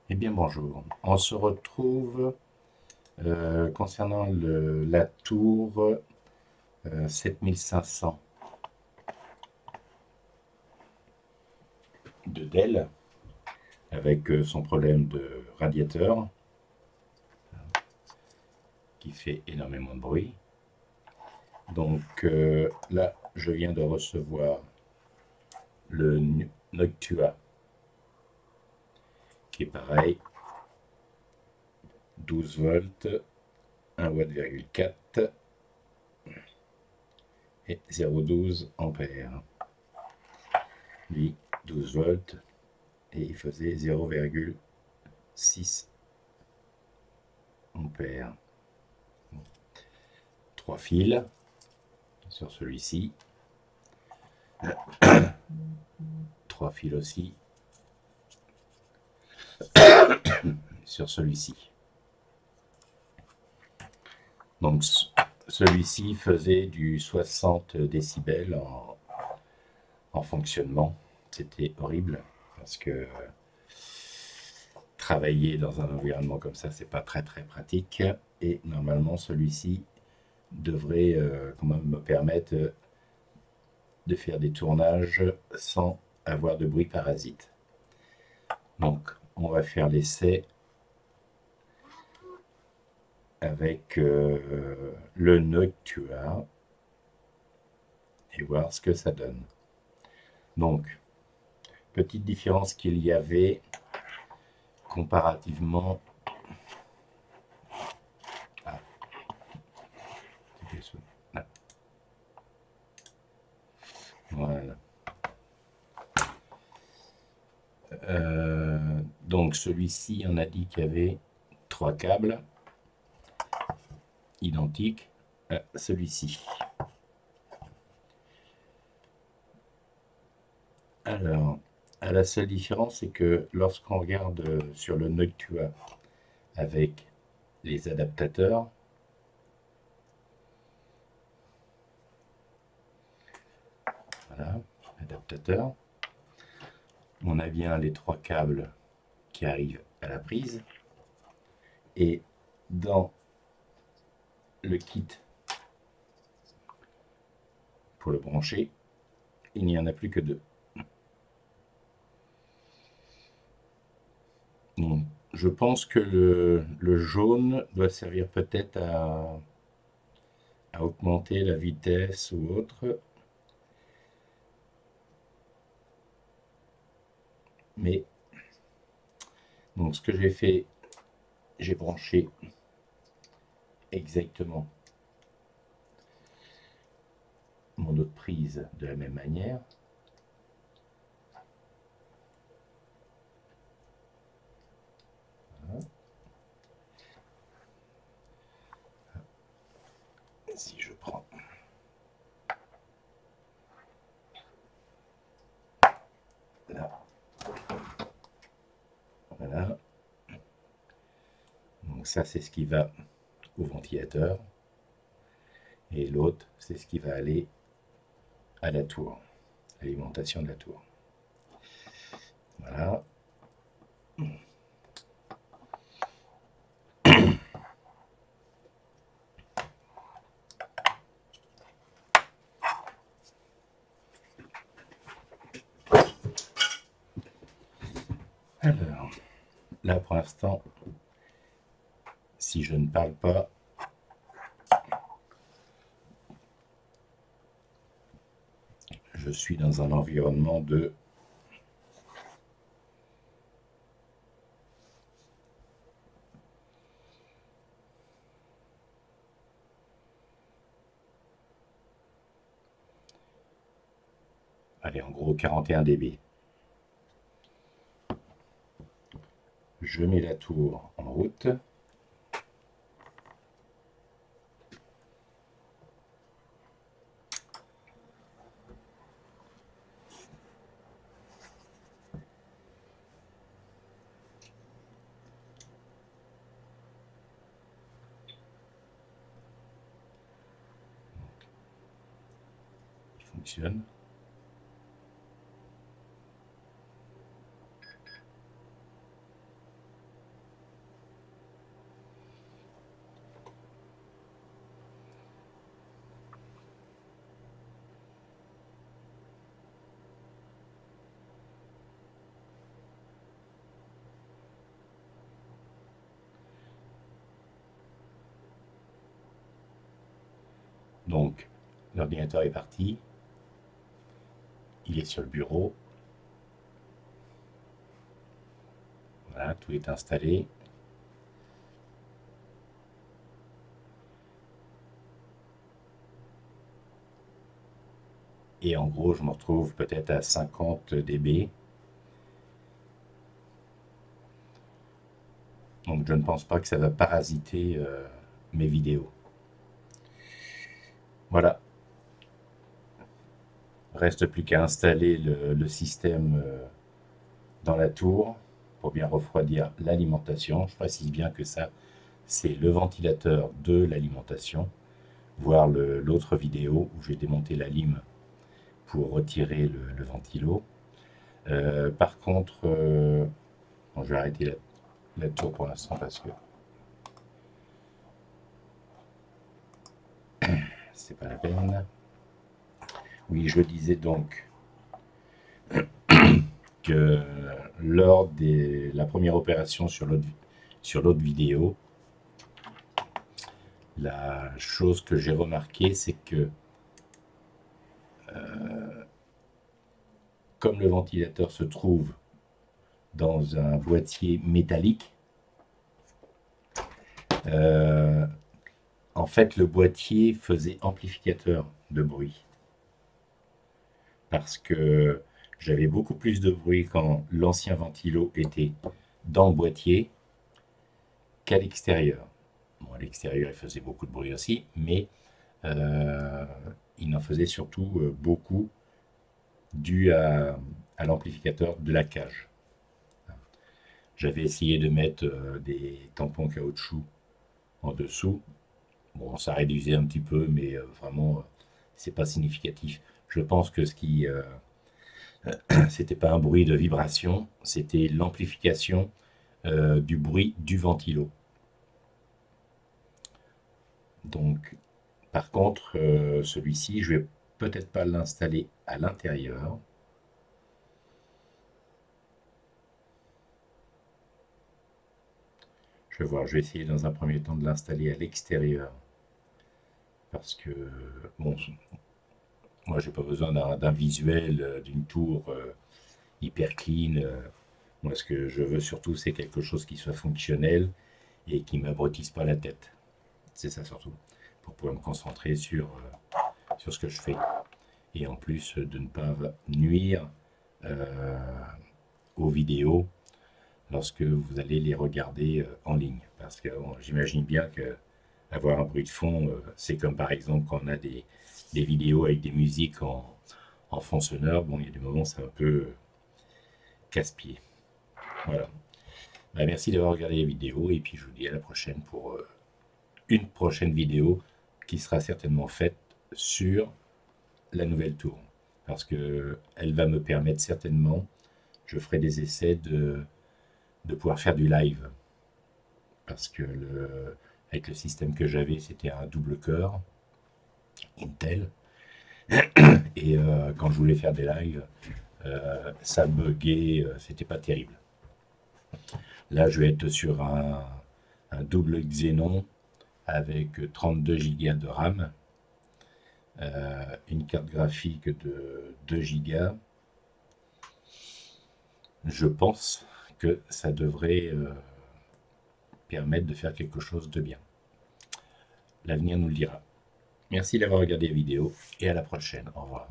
Eh bien bonjour, on se retrouve concernant la tour 7500 de Dell avec son problème de radiateur qui fait énormément de bruit. Donc là, je viens de recevoir le Noctua qui est pareil, 12 volts, 1,4 W et 0,12 ampères. Lui, 12 volts et il faisait 0,6 ampères. 3 fils sur celui-ci, 3 fils aussi sur celui-ci. Donc celui-ci faisait du 60 décibels en fonctionnement. C'était horrible parce que travailler dans un environnement comme ça, c'est pas très pratique. Et normalement, celui-ci devrait quand même me permettre de faire des tournages sans avoir de bruit parasite. Donc, on va faire l'essai avec le Noctua et voir ce que ça donne. Donc, petite différence qu'il y avait comparativement à... Voilà. Donc celui-ci, on a dit qu'il y avait 3 câbles identiques à celui-ci. Alors, la seule différence, c'est que lorsqu'on regarde sur le Noctua avec les adaptateurs, voilà, adaptateur, on a bien les 3 câbles qui arrivent à la prise, et dans le kit pour le brancher, il n'y en a plus que 2. Donc, je pense que le jaune doit servir peut-être à augmenter la vitesse ou autre. Mais, donc ce que j'ai fait, j'ai branché exactement mon autre prise de la même manière. Voilà. Si je prends là, voilà. Donc ça, c'est ce qui va au ventilateur. Et l'autre, c'est ce qui va aller à la tour, l'alimentation de la tour. Voilà. Alors, là pour l'instant, si je ne parle pas, je suis dans un environnement de allez, en gros 41 dB. Je mets la tour en route. Il fonctionne. Donc, l'ordinateur est parti, il est sur le bureau, voilà, tout est installé. Et en gros, je me retrouve peut-être à 50 dB. Donc je ne pense pas que ça va parasiter mes vidéos. Voilà, reste plus qu'à installer le système dans la tour pour bien refroidir l'alimentation. Je précise bien que ça, c'est le ventilateur de l'alimentation, voir l'autre vidéo où j'ai démonté la lime pour retirer le ventilo. Par contre, bon, je vais arrêter la tour pour l'instant parce que c'est pas la peine. Oui, je disais donc que lors de la première opération sur l'autre vidéo, la chose que j'ai remarqué, c'est que comme le ventilateur se trouve dans un boîtier métallique, en fait le boîtier faisait amplificateur de bruit. Parce que j'avais beaucoup plus de bruit quand l'ancien ventilo était dans le boîtier qu'à l'extérieur. Bon, à l'extérieur, il faisait beaucoup de bruit aussi, mais il en faisait surtout beaucoup dû à l'amplificateur de la cage. J'avais essayé de mettre des tampons caoutchouc en dessous. Bon, ça réduisait un petit peu, mais vraiment, c'est pas significatif. Je pense que ce qui c'était pas un bruit de vibration, c'était l'amplification du bruit du ventilo. Donc, par contre, celui-ci, je vais peut-être pas l'installer à l'intérieur. Je vais voir, je vais essayer dans un premier temps de l'installer à l'extérieur. Parce que, bon, moi, j'ai pas besoin d'un visuel, d'une tour hyper clean. Moi, ce que je veux surtout, c'est quelque chose qui soit fonctionnel et qui ne m'abrutisse pas la tête. C'est ça surtout, pour pouvoir me concentrer sur ce que je fais. Et en plus, de ne pas nuire aux vidéos lorsque vous allez les regarder en ligne. Parce que j'imagine bien que avoir un bruit de fond, c'est comme par exemple quand on a des vidéos avec des musiques en fond sonore. Bon, il y a des moments, c'est un peu casse-pied. Voilà. Bah, merci d'avoir regardé la vidéo et puis je vous dis à la prochaine pour une prochaine vidéo qui sera certainement faite sur la nouvelle tour. Parce que elle va me permettre certainement, je ferai des essais de pouvoir faire du live. Parce que avec le système que j'avais, c'était un double cœur Intel. Et quand je voulais faire des lives, ça buguait, c'était pas terrible. Là, je vais être sur un double Xenon avec 32 Go de RAM, une carte graphique de 2 Go. Je pense que ça devrait permettre de faire quelque chose de bien. L'avenir nous le dira. Merci d'avoir regardé la vidéo et à la prochaine. Au revoir.